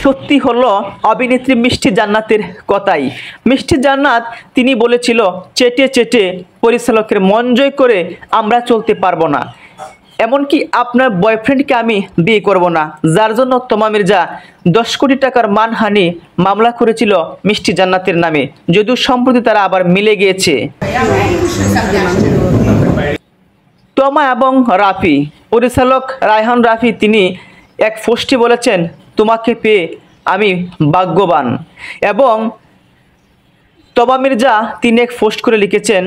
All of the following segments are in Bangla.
সত্যি হলো অভিনেত্রী মিষ্টি জান্নাতের কথাই। মিষ্টি জান্নাত তিনি বলেছিল, চেটে চেটে পরিচালকের মন জয় করে আমরা চলতে পারবো না, এমনকি আপনার বয়ফ্রেন্ডকে আমি বিয়ে করব না, যার জন্য তমা মির্জা 10 কোটি টাকার মানহানি মামলা করেছিল মিষ্টি জান্নাতের নামে, যদিও সম্প্রতি তারা আবার মিলে গিয়েছে। তমা এবং রাফি, পরিচালক রায়হান রাফি তিনি এক পোস্টে বলেছেন, তোমাকে পেয়ে আমি ভাগ্যবান। এবং তমা মির্জা তিনি এক পোস্ট করে লিখেছেন,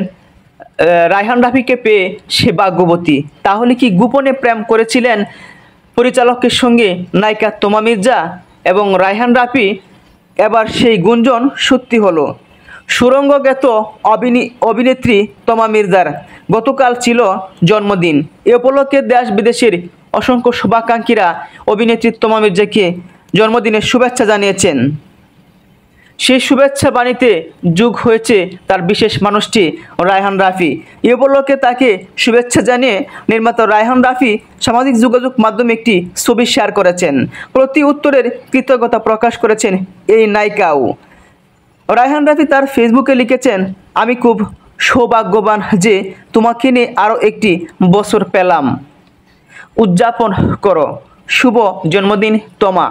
রায়হান রাফিকে পেয়ে সে ভাগ্যবতী। তাহলে কি গোপনে প্রেম করেছিলেন পরিচালকের সঙ্গে নায়িকা তমা মির্জা এবং রায়হান রাফি? এবার সেই গুঞ্জন সত্যি হলো। সুরঙ্গগত অভিনেত্রী তমা মির্জার গতকাল ছিল জন্মদিন। এ উপলক্ষে দেশ বিদেশের অসংখ্য শুভাকাঙ্ক্ষীরা অভিনেত্রী তমা মির্জাকে জন্মদিনের শুভেচ্ছা জানিয়েছেন। সেই শুভেচ্ছা বাণীতে যোগ হয়েছে তার বিশেষ মানুষটি রায়হান রাফি। এ উপলক্ষে তাকে শুভেচ্ছা জানিয়ে নির্মাতা রায়হান রাফি সামাজিক যোগাযোগ মাধ্যমে একটি ছবি শেয়ার করেছেন। প্রতি উত্তরের কৃতজ্ঞতা প্রকাশ করেছেন এই নায়িকাও। রায়হান রাফি তার ফেসবুকে লিখেছেন, আমি খুব সৌভাগ্যবান যে তোমাকে নিয়ে আরও একটি বছর পেলাম, উদযাপন করো, শুভ জন্মদিন তমা।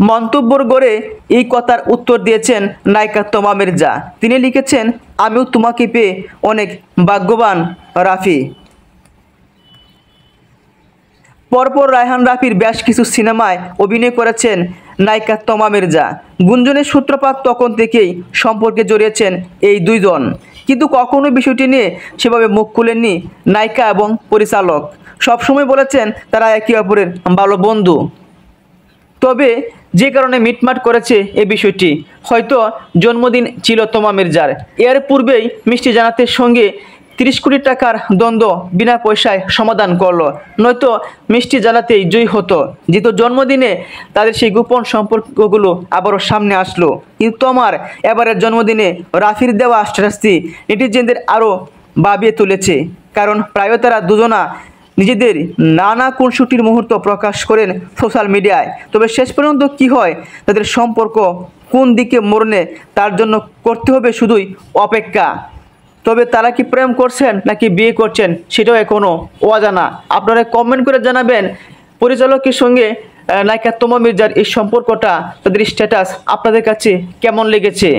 মন্তব্যর গড়ে এই কথার উত্তর দিয়েছেন নায়িকা তমা মির্জা। তিনি লিখেছেন, আমিও তোমাকে পেয়ে অনেক ভাগ্যবান রাফি। পরপর রায়হান রাফির বেশ কিছু সিনেমায় অভিনয় করেছেন নায়িকা তমা মির্জা। গুঞ্জনের সূত্রপাত তখন থেকেই সম্পর্কে জড়িয়েছেন এই দুইজন, কিন্তু কখনো বিষয়টি নিয়ে সেভাবে মুখ খুলেননি নায়িকা এবং পরিচালক। সবসময় বলেছেন তারা একে অপরের ভালো বন্ধু। তবে যে কারণে মিটমাট করেছে এই বিষয়টি, হয়তো জন্মদিন ছিল তমা মির্জার। এর পূর্বেই মিষ্টি জান্নাতের সঙ্গে 30 কোটি টাকার দ্বন্দ্ব বিনা পয়সায় সমাধান করলো, নয়তো মিষ্টি জান্নাতেই জয়ী হতো। যেহেতু জন্মদিনে তাদের সেই গোপন সম্পর্কগুলো আবারও সামনে আসলো। কিন্তু তমার এবারের জন্মদিনে রাফির দেওয়া স্ট্যাটাসটি নেটিজেনদের আরও ভাবিয়ে তুলেছে, কারণ প্রায় তারা দুজনা নিজেদের নানা খুনসুটির মুহূর্ত প্রকাশ করেন সোশ্যাল মিডিয়ায়। তবে শেষ পর্যন্ত কি হয়, তাদের সম্পর্ক কোন দিকে মোড়নে, তার জন্য করতে হবে শুধুই অপেক্ষা। তবে তারা কি প্রেম করছেন নাকি বিয়ে করছেন সেটাও এখনও অজানা। আপনারা কমেন্ট করে জানাবেন পরিচালকের সঙ্গে নায়িকা তমা মির্জার এই সম্পর্কটা, তাদের স্ট্যাটাস আপনাদের কাছে কেমন লেগেছে।